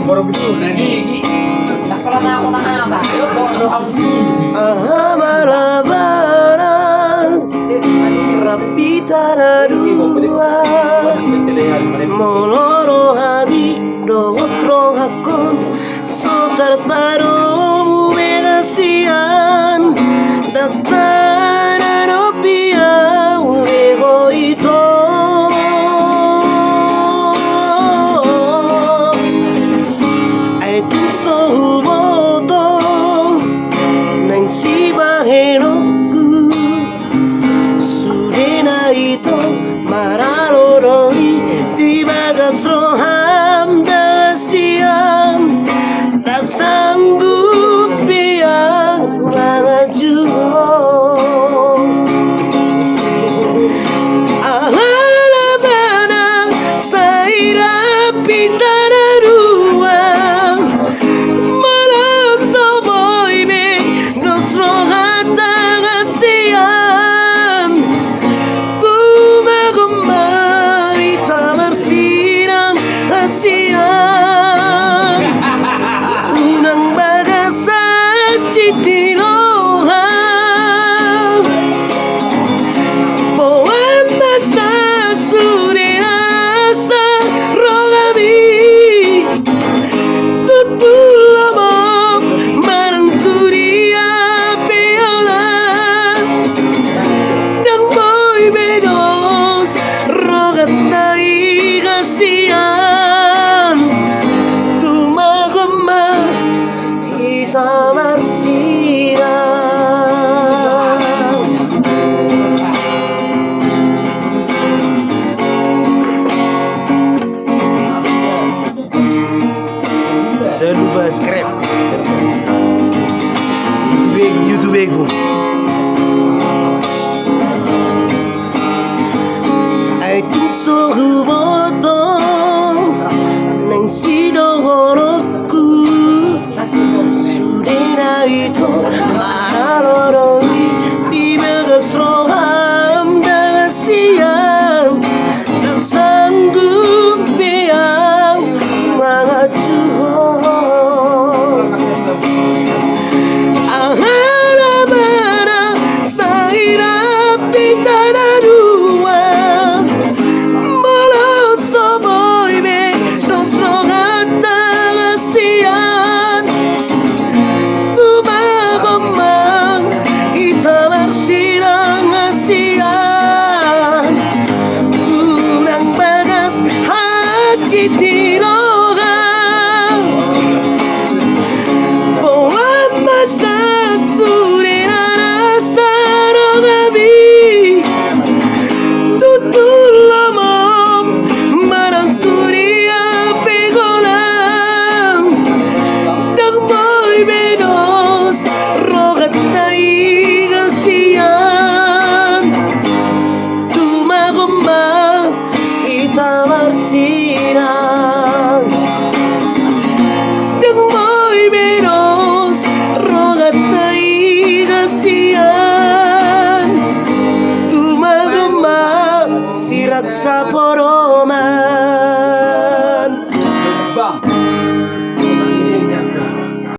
baru begitu nadi. Nakalan na ako ng ata. Do harus Malabaran Rapita na dua Moloro habi Dotro hakon Sotar paro Mubegasian Datana ropia Ubego ito Ay puso humoto Nang sibaheroku Sude na ito Maraloroi Di bagas roham Dasiam Tak sanggup biang Mga juhong Alalabanang Sa hirap Pitanaruang Malasaboy me Nostro hatang siam Bumagumari Tamarsinang asiam Unang bagas at titiloham Poema sa sureasa Rogami Tutulamo Mananturia Piola Nang mo'y menos Rogat na igasian Tumagama Itamarsinan Jangan lupa subscribe YouTube-ku